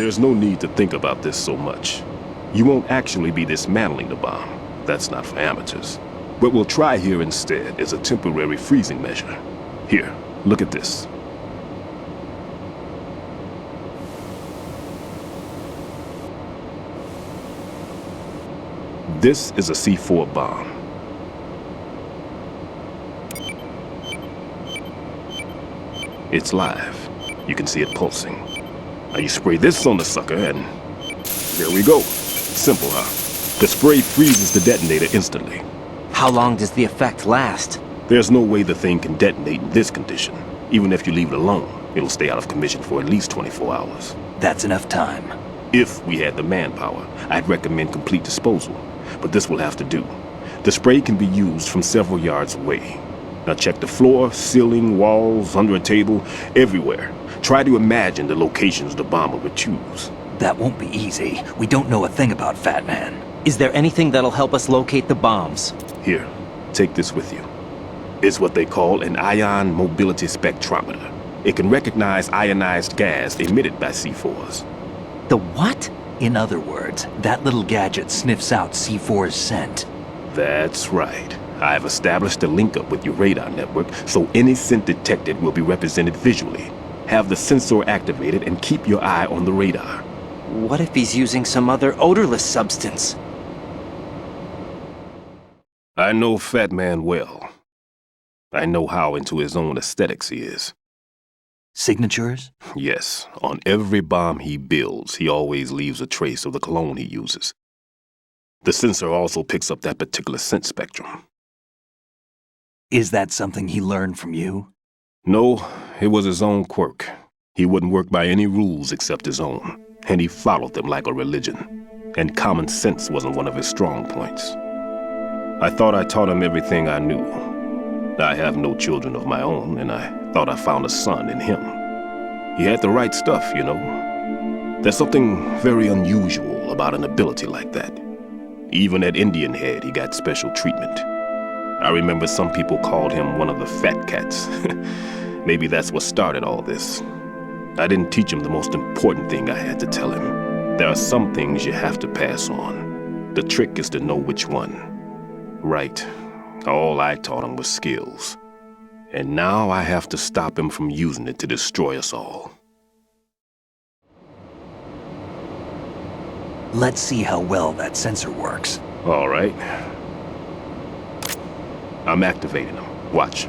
There's no need to think about this so much. You won't actually be dismantling the bomb. That's not for amateurs. What we'll try here instead is a temporary freezing measure. Here, look at this. This is a C4 bomb. It's live. You can see it pulsing. Now you spray this on the sucker and there we go. Simple, huh? The spray freezes the detonator instantly. How long does the effect last? There's no way the thing can detonate in this condition. Even if you leave it alone, it'll stay out of commission for at least 24 hours. That's enough time. If we had the manpower, I'd recommend complete disposal. But this will have to do. The spray can be used from several yards away. Now check the floor, ceiling, walls, under a table, everywhere. Try to imagine the locations the bomber would choose. That won't be easy. We don't know a thing about Fat Man. Is there anything that'll help us locate the bombs? Here, take this with you. It's what they call an ion mobility spectrometer. It can recognize ionized gas emitted by C4s. The what? In other words, that little gadget sniffs out C4's scent. That's right. I've established a link up with your radar network, so any scent detected will be represented visually. Have the sensor activated and keep your eye on the radar. What if he's using some other odorless substance? I know Fat Man well. I know how into his own aesthetics he is. Signatures? Yes, on every bomb he builds, he always leaves a trace of the cologne he uses. The sensor also picks up that particular scent spectrum. Is that something he learned from you? No, it was his own quirk. He wouldn't work by any rules except his own, and he followed them like a religion. And common sense wasn't one of his strong points. I thought I taught him everything I knew. I have no children of my own, and I thought I found a son in him. He had the right stuff, you know. There's something very unusual about an ability like that. Even at Indian Head, he got special treatment. I remember some people called him one of the fat cats. Maybe that's what started all this. I didn't teach him the most important thing I had to tell him. There are some things you have to pass on. The trick is to know which one. Right. All I taught him was skills. And now I have to stop him from using it to destroy us all. Let's see how well that sensor works. All right. I'm activating them. Watch.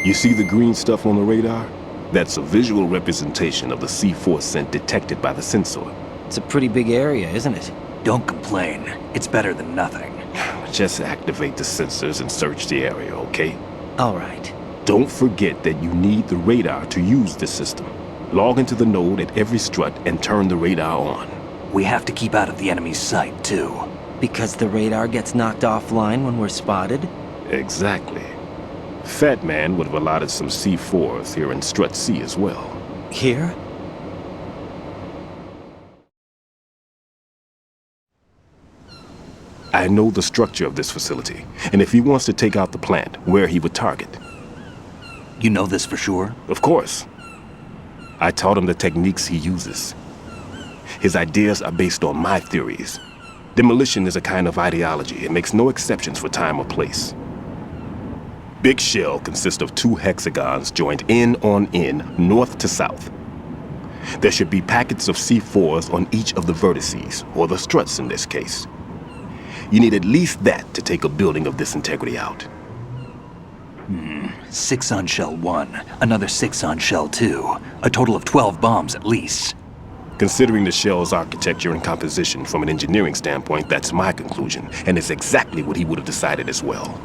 You see the green stuff on the radar? That's a visual representation of the C4 scent detected by the sensor. It's a pretty big area, isn't it? Don't complain. It's better than nothing. Just activate the sensors and search the area, okay? All right. Don't forget that you need the radar to use the system. Log into the node at every strut and turn the radar on. We have to keep out of the enemy's sight, too. Because the radar gets knocked offline when we're spotted? Exactly. Fat Man would have allotted some C4s here in Strut C as well. Here? I know the structure of this facility, and if he wants to take out the plant, where he would target. You know this for sure? Of course. I taught him the techniques he uses. His ideas are based on my theories. Demolition is a kind of ideology. It makes no exceptions for time or place. Big shell consists of 2 hexagons joined end on end, north to south. There should be packets of C4s on each of the vertices, or the struts in this case. You need at least that to take a building of this integrity out. 6 on shell 1, another 6 on shell 2. A total of 12 bombs at least. Considering the shell's architecture and composition from an engineering standpoint, that's my conclusion, and it's exactly what he would have decided as well.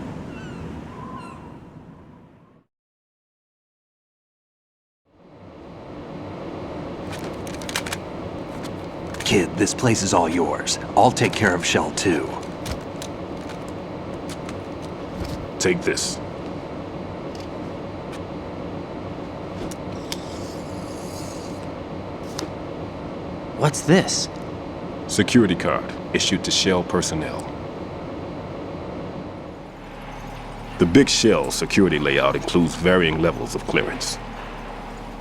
Kid, this place is all yours. I'll take care of shell 2. Take this. What's this? Security card issued to Shell personnel. The Big Shell security layout includes varying levels of clearance.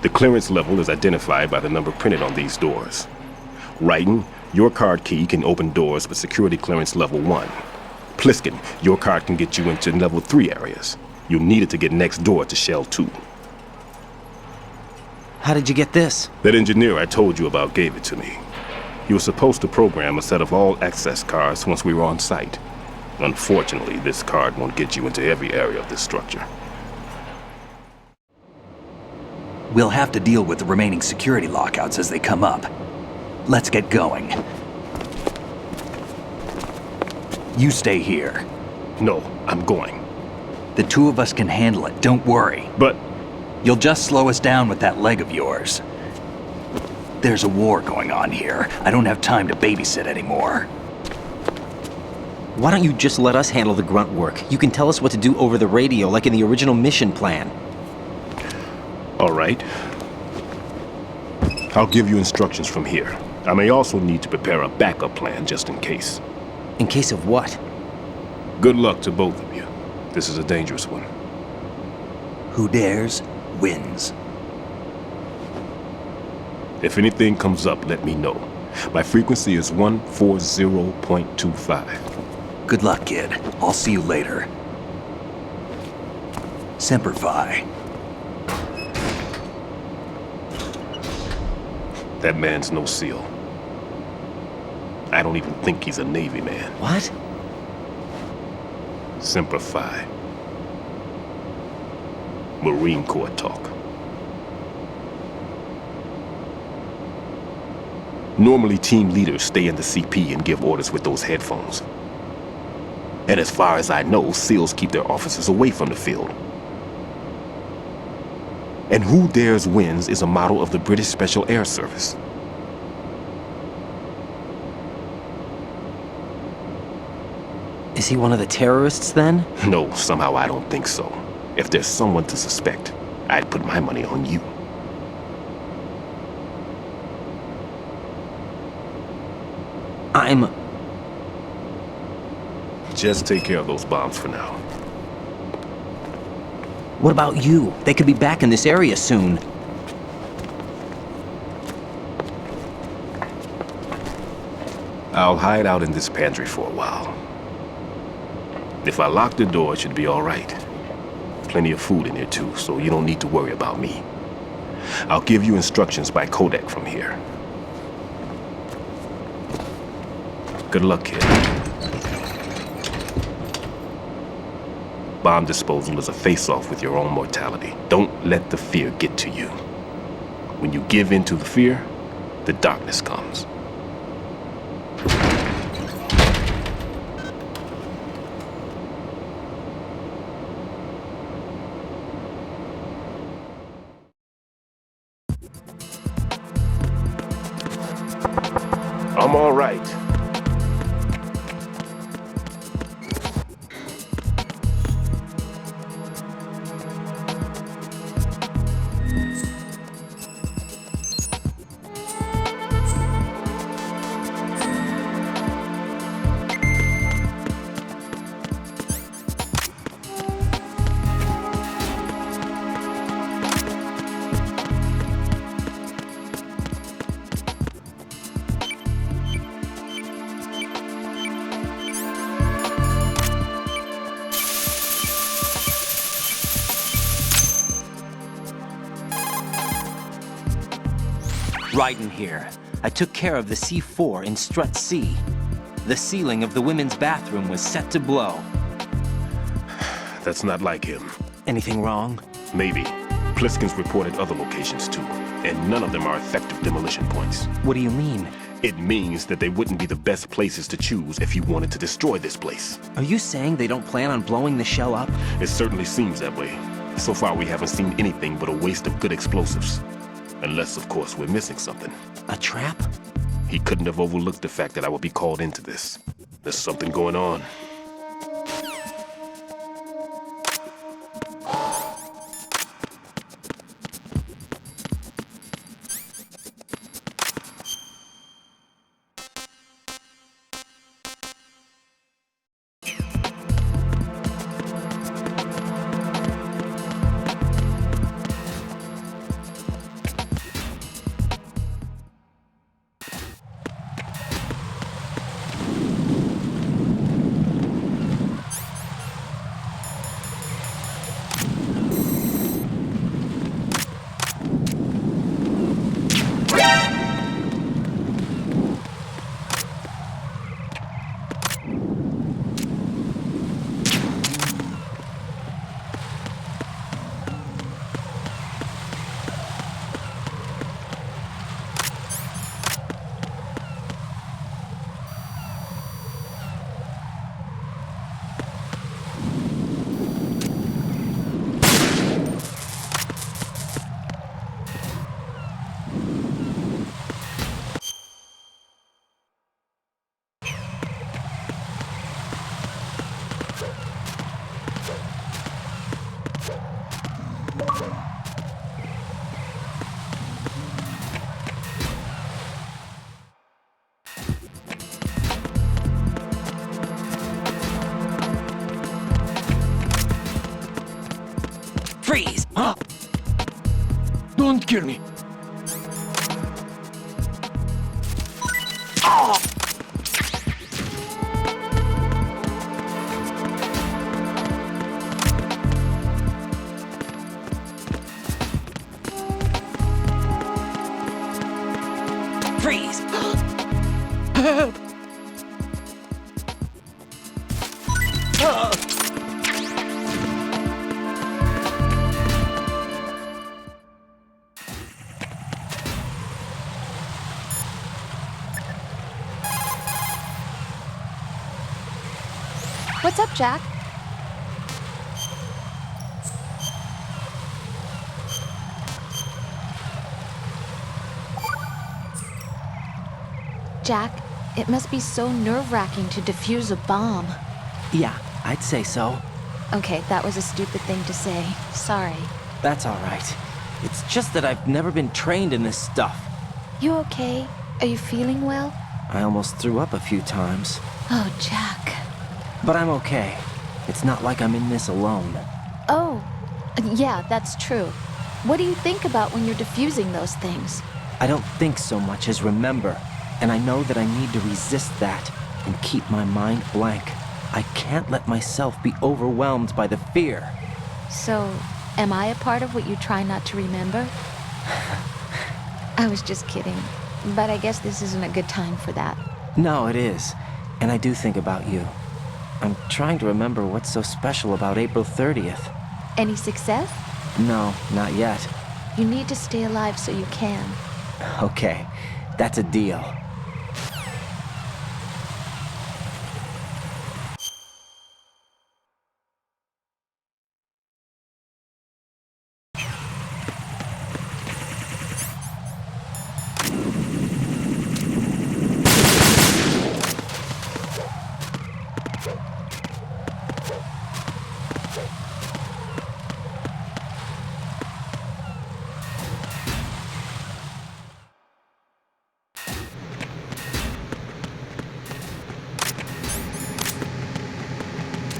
The clearance level is identified by the number printed on these doors. Writing, your card key can open doors with security clearance level 1. Pliskin, your card can get you into level 3 areas. You'll need it to get next door to Shell 2. How did you get this? That engineer I told you about gave it to me. He was supposed to program a set of all access cards once we were on site. Unfortunately, this card won't get you into every area of this structure. We'll have to deal with the remaining security lockouts as they come up. Let's get going. You stay here. No, I'm going. The two of us can handle it, don't worry. But You'll just slow us down with that leg of yours. There's a war going on here. I don't have time to babysit anymore. Why don't you just let us handle the grunt work? You can tell us what to do over the radio, like in the original mission plan. all right. I'll give you instructions from here. I may also need to prepare a backup plan just in case. In case of what? Good luck to both of you. This is a dangerous one. Who dares, wins. If anything comes up, let me know. My frequency is 140.25. Good luck, kid. I'll see you later. Semper Fi. That man's no SEAL. I don't even think he's a Navy man. What? Semper Fi. Marine Corps talk. Normally, team leaders stay in the CP and give orders with those headphones. And as far as I know, SEALs keep their officers away from the field. And Who Dares Wins is a model of the British Special Air Service. Is he one of the terrorists then? No, somehow I don't think so. If there's someone to suspect, I'd put my money on you. Just take care of those bombs for now. What about you? They could be back in this area soon. I'll hide out in this pantry for a while. If I lock the door, it should be all right. Plenty of food in here too, so you don't need to worry about me. I'll give you instructions by codec from here. Good luck, kid. Bomb disposal is a face-off with your own mortality. Don't let the fear get to you. When you give in to the fear, the darkness comes. I'm all right. Raiden here. I took care of the C4 in Strut C. The ceiling of the women's bathroom was set to blow. That's not like him. Anything wrong? Maybe. Pliskin's reported other locations too, and none of them are effective demolition points. What do you mean? It means that they wouldn't be the best places to choose if you wanted to destroy this place. Are you saying they don't plan on blowing the shell up? It certainly seems that way. So far, we haven't seen anything but a waste of good explosives. Unless, of course, we're missing something. A trap? He couldn't have overlooked the fact that I would be called into this. There's something going on. Freeze! Don't kill me. Freeze! Help! What's up, Jack? Jack, it must be so nerve-wracking to defuse a bomb. Yeah, I'd say so. Okay, that was a stupid thing to say. Sorry. That's all right. It's just that I've never been trained in this stuff. You okay? Are you feeling well? I almost threw up a few times. Oh, Jack. But I'm okay. It's not like I'm in this alone. Oh, yeah, that's true. What do you think about when you're defusing those things? I don't think so much as remember, and I know that I need to resist that and keep my mind blank. I can't let myself be overwhelmed by the fear. So, am I a part of what you try not to remember? I was just kidding, but I guess this isn't a good time for that. No, it is, and I do think about you. I'm trying to remember what's so special about April 30th. Any success? No, not yet. You need to stay alive so you can. Okay, that's a deal.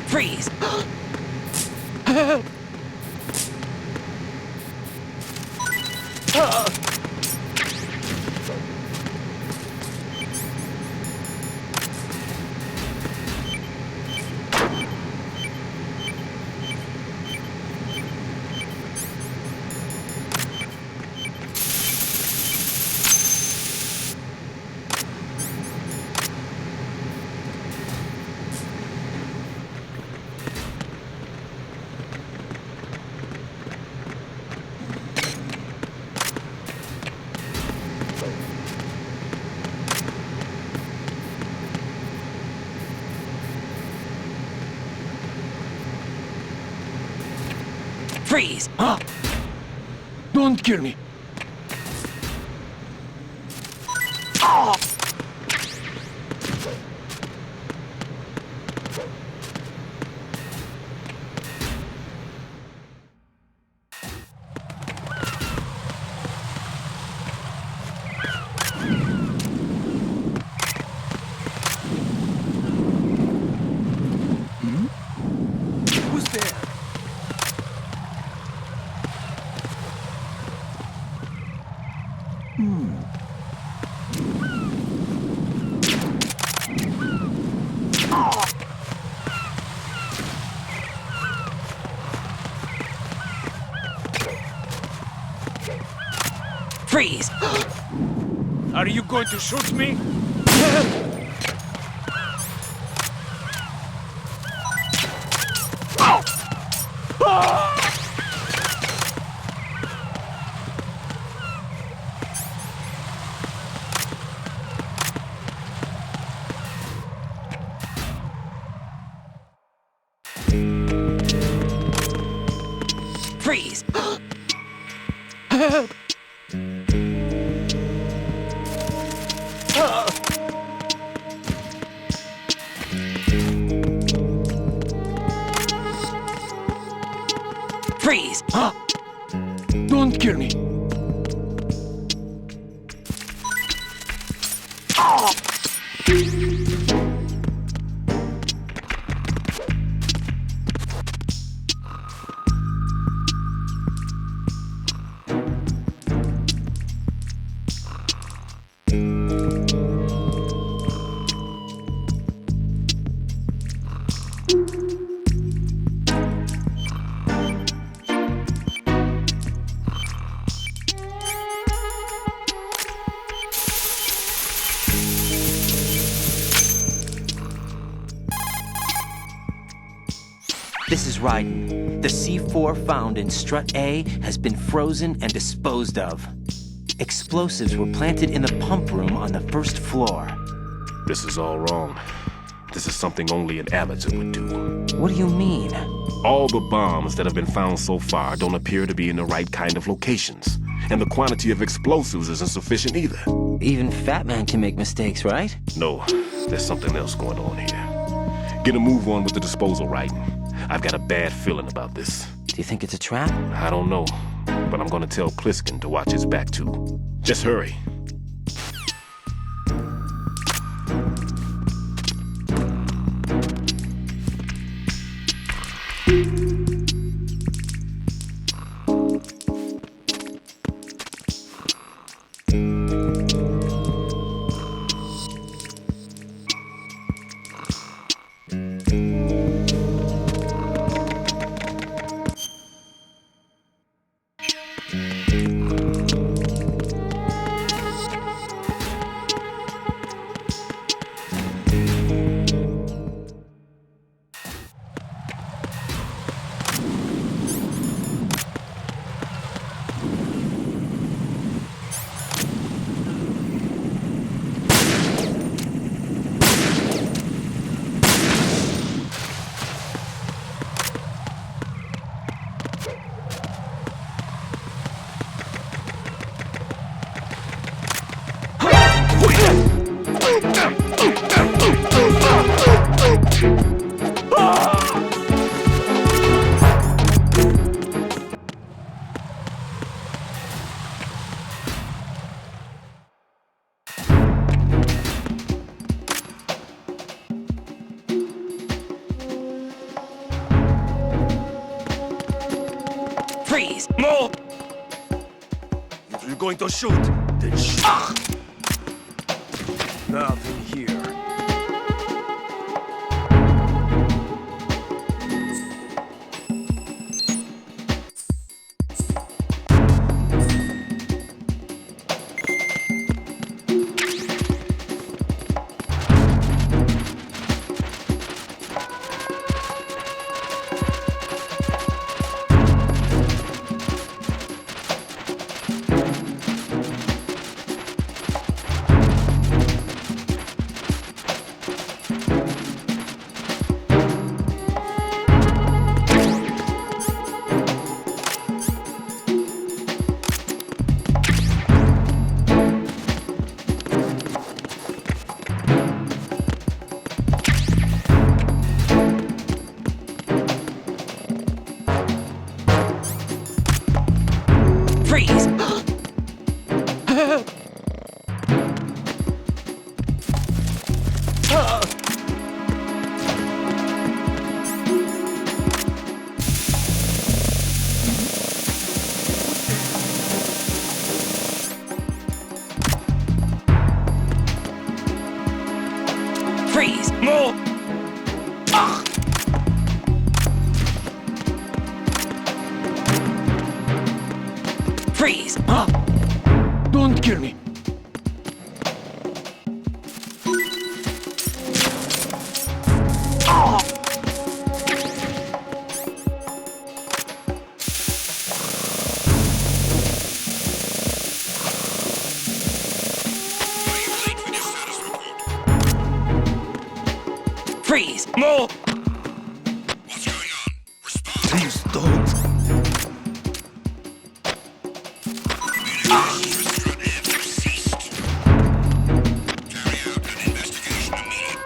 Freeze! Help! Freeze! Don't kill me. Who's there? Freeze! Are you going to shoot me? Freeze! Help! Freeze! Don't kill me. This is Raiden. The C4 found in strut A has been frozen and disposed of. Explosives were planted in the pump room on the first floor. This is all wrong. This is something only an amateur would do. What do you mean? All the bombs that have been found so far don't appear to be in the right kind of locations. And the quantity of explosives isn't sufficient either. Even Fat Man can make mistakes, right? No, there's something else going on here. Get a move on with the disposal, Raiden. I've got a bad feeling about this. Do you think it's a trap? I don't know, but I'm gonna tell Pliskin to watch his back too. Just hurry. Freeze! No! If you're going to shoot, then shoot. Nothing here. Freeze! Freeze! No! Freeze! Don't kill me. Freeze! No! What's going on? Respond. Please don't. Communications with Strut F have ceased. Carry out an investigation immediately.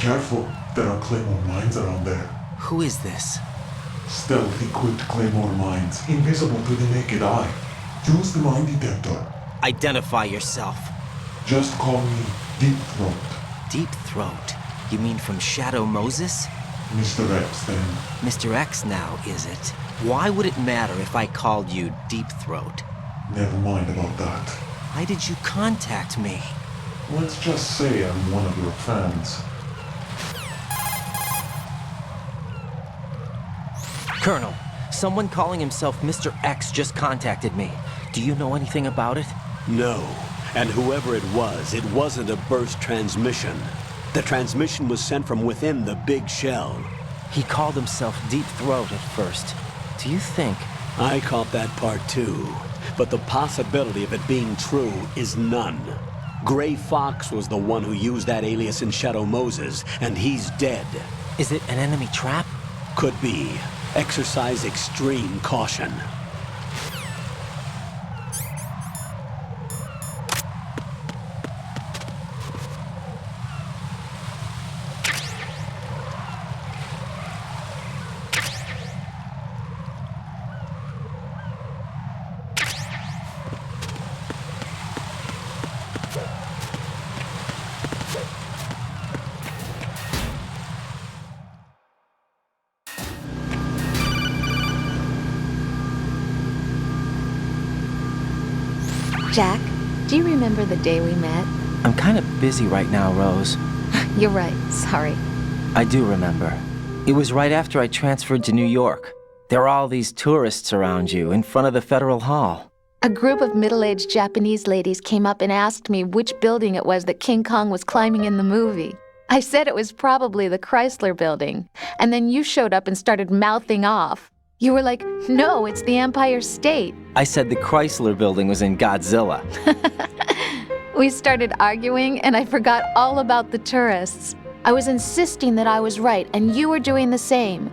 careful. There are claymore mines around there. Who is this? Stealth-equipped claymore mines, invisible to the naked eye. Use the mine detector. Identify yourself. Just call me Deep Throat. Deep Throat? You mean from Shadow Moses? Mr. X, then. Mr. X now, is it? Why would it matter if I called you Deep Throat? Never mind about that. Why did you contact me? Let's just say I'm one of your fans. Colonel, someone calling himself Mr. X just contacted me. Do you know anything about it? No. And whoever it wasn't a burst transmission. The transmission was sent from within the big shell. He called himself Deep Throat at first. Do you think... I caught that part too. But the possibility of it being true is none. Gray Fox was the one who used that alias in Shadow Moses, and he's dead. Is it an enemy trap? Could be. Exercise extreme caution. Jack, do you remember the day we met? I'm kind of busy right now, Rose. You're right, sorry. I do remember. It was right after I transferred to New York. There are all these tourists around you in front of the Federal Hall. A group of middle-aged Japanese ladies came up and asked me which building it was that King Kong was climbing in the movie. I said it was probably the Chrysler Building, and then you showed up and started mouthing off. You were like, no, it's the Empire State. I said the Chrysler Building was in Godzilla. We started arguing, and I forgot all about the tourists. I was insisting that I was right, and you were doing the same.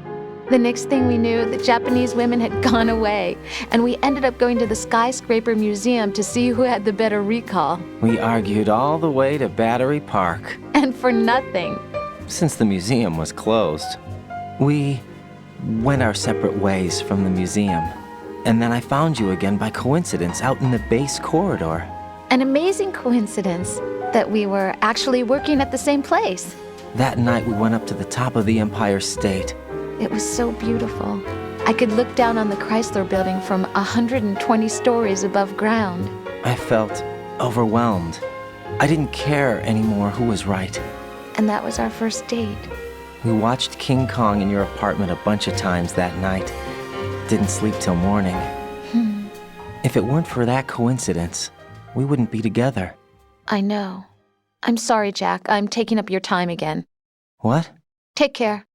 The next thing we knew, the Japanese women had gone away, and we ended up going to the Skyscraper Museum to see who had the better recall. We argued all the way to Battery Park. And for nothing. Since the museum was closed, we went our separate ways from the museum. And then I found you again by coincidence out in the base corridor. An amazing coincidence that we were actually working at the same place. That night we went up to the top of the Empire State. It was so beautiful. I could look down on the Chrysler Building from 120 stories above ground. I felt overwhelmed. I didn't care anymore who was right. And that was our first date. We watched King Kong in your apartment a bunch of times that night. Didn't sleep till morning. If it weren't for that coincidence, we wouldn't be together. I know. I'm sorry, Jack. I'm taking up your time again. What? Take care.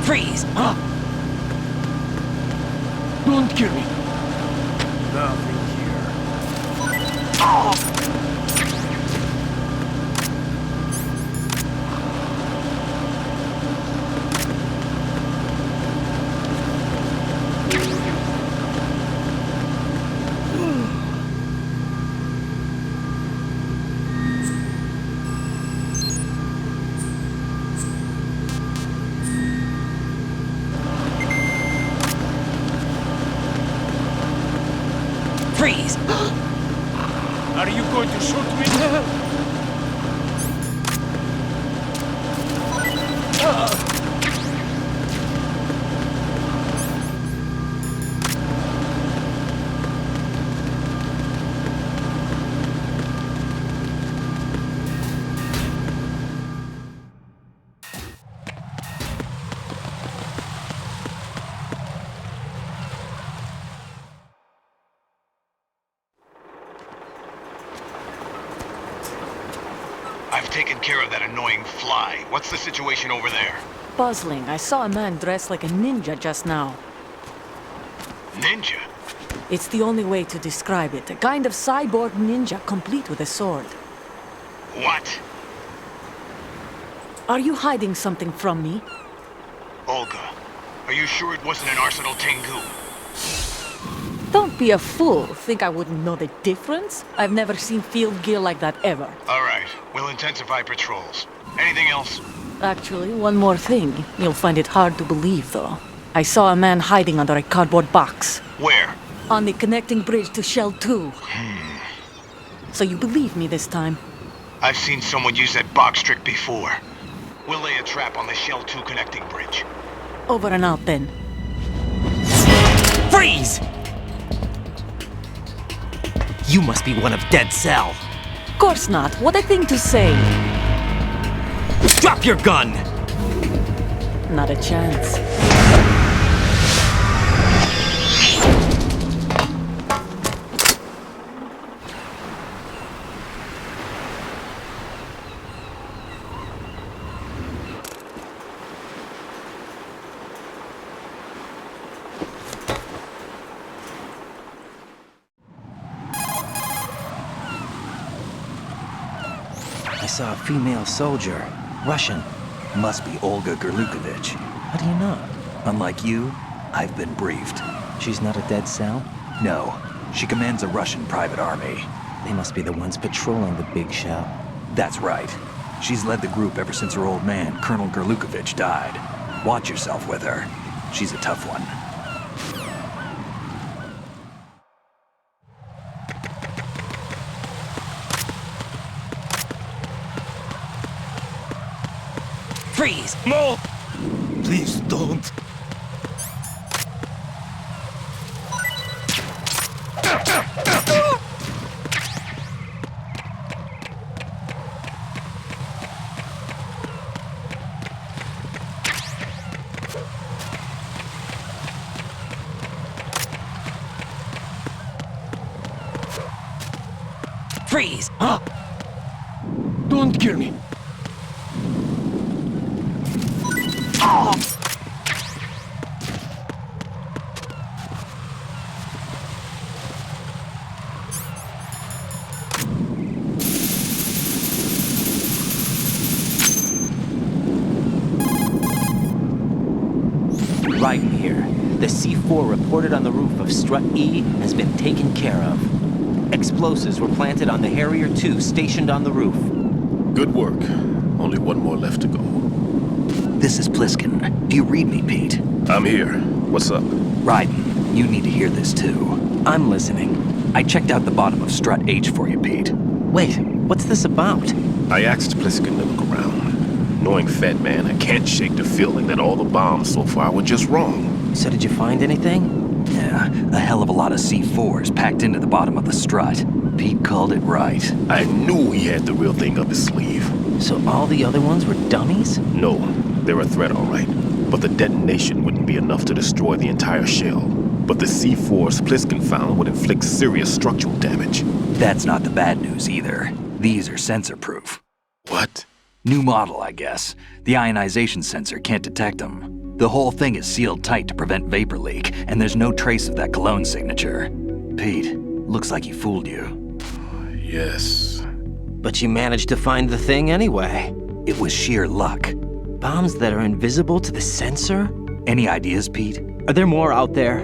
Freeze! Don't kill me. Nothing here. Freeze! Are you going to shoot me? I've taken care of that annoying fly. What's the situation over there? Puzzling. I saw a man dressed like a ninja just now. Ninja? It's the only way to describe it. A kind of cyborg ninja, complete with a sword. What? Are you hiding something from me? Olga, are you sure it wasn't an Arsenal Tengu? Don't be a fool. Think I wouldn't know the difference? I've never seen field gear like that ever. All right, we'll intensify patrols. Anything else? Actually, one more thing. You'll find it hard to believe, though. I saw a man hiding under a cardboard box. Where? On the connecting bridge to Shell 2. So you believe me this time? I've seen someone use that box trick before. We'll lay a trap on the Shell 2 connecting bridge. Over and out, then. Freeze! You must be one of Dead Cell. Course not. What a thing to say. Drop your gun! Not a chance. I saw a female soldier. Russian. Must be Olga Gerlukovich. How do you know? Unlike you, I've been briefed. She's not a Dead Cell? No, she commands a Russian private army. They must be the ones patrolling the big show. That's right. She's led the group ever since her old man, Colonel Gerlukovich, died. Watch yourself with her. She's a tough one. Freeze! No! Please don't. Freeze! Huh? Don't kill me. Raiden here. The C4 reported on the roof of Strut E has been taken care of. Explosives were planted on the Harrier 2 stationed on the roof. Good work. Only one more left to go. This is Pliskin. Do you read me, Pete? I'm here. What's up? Raiden, you need to hear this too. I'm listening. I checked out the bottom of Strut H for you, Pete. Wait, what's this about? I asked Pliskin to look around. Knowing Fat Man, I can't shake the feeling that all the bombs so far were just wrong. So did you find anything? Yeah, a hell of a lot of C4s packed into the bottom of the strut. Pete called it right. I knew he had the real thing up his sleeve. So all the other ones were dummies? No, they're a threat, all right. But the detonation wouldn't be enough to destroy the entire shell. But the C4s Pliskin found would inflict serious structural damage. That's not the bad news either. These are sensor-proof. What? New model, I guess. The ionization sensor can't detect them. The whole thing is sealed tight to prevent vapor leak, and there's no trace of that cologne signature. Pete, looks like he fooled you. Yes. But you managed to find the thing anyway. It was sheer luck. Bombs that are invisible to the sensor? Any ideas, Pete? Are there more out there?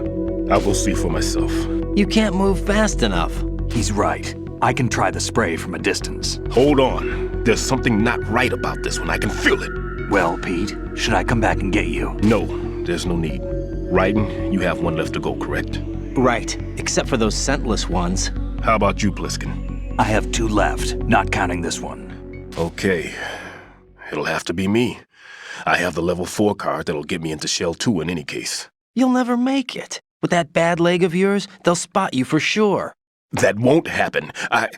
I'll go see for myself. You can't move fast enough. He's right. I can try the spray from a distance. Hold on. There's something not right about this one. I can feel it. Well, Pete, should I come back and get you? No, there's no need. Raiden, you have one left to go, correct? Right, except for those scentless ones. How about you, Pliskin? I have 2 left, not counting this one. Okay. It'll have to be me. I have the level 4 card that'll get me into Shell 2 in any case. You'll never make it. With that bad leg of yours, they'll spot you for sure. That won't happen. I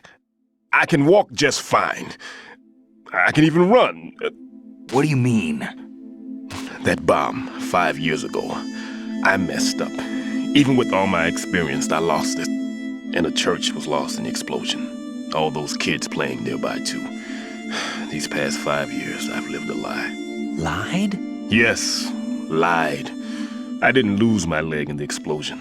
can walk just fine. I can even run. What do you mean? That bomb 5 years ago, I messed up. Even with all my experience, I lost it. And the church was lost in the explosion. All those kids playing nearby, too. These past 5 years, I've lived a lie. Lied? Yes, lied. I didn't lose my leg in the explosion.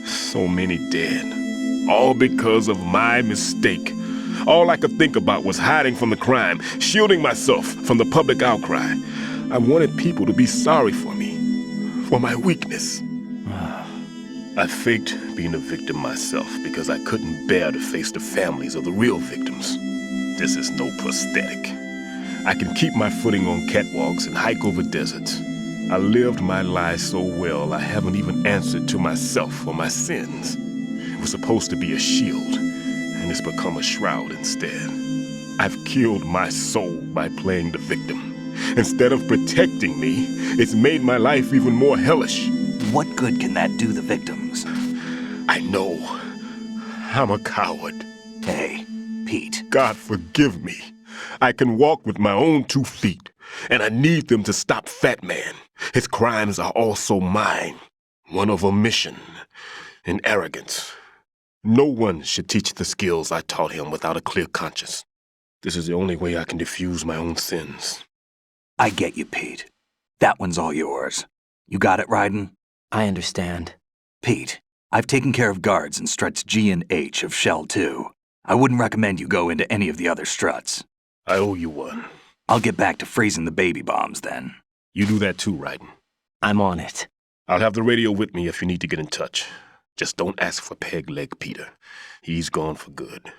So many dead. All because of my mistake. All I could think about was hiding from the crime, shielding myself from the public outcry. I wanted people to be sorry for me, for my weakness. I faked being a victim myself because I couldn't bear to face the families of the real victims. This is no prosthetic. I can keep my footing on catwalks and hike over deserts. I lived my life so well I haven't even answered to myself for my sins. It was supposed to be a shield, and it's become a shroud instead. I've killed my soul by playing the victim. Instead of protecting me, it's made my life even more hellish. What good can that do the victims? I know. I'm a coward. Hey, Pete. God forgive me. I can walk with my own 2 feet, and I need them to stop Fat Man. His crimes are also mine. One of omission and arrogance. No one should teach the skills I taught him without a clear conscience. This is the only way I can diffuse my own sins. I get you, Pete. That one's all yours. You got it, Raiden? I understand. Pete, I've taken care of guards in struts G and H of Shell 2. I wouldn't recommend you go into any of the other struts. I owe you one. I'll get back to freezing the baby bombs then. You do that too, Raiden. I'm on it. I'll have the radio with me if you need to get in touch. Just don't ask for Peg Leg Peter. He's gone for good.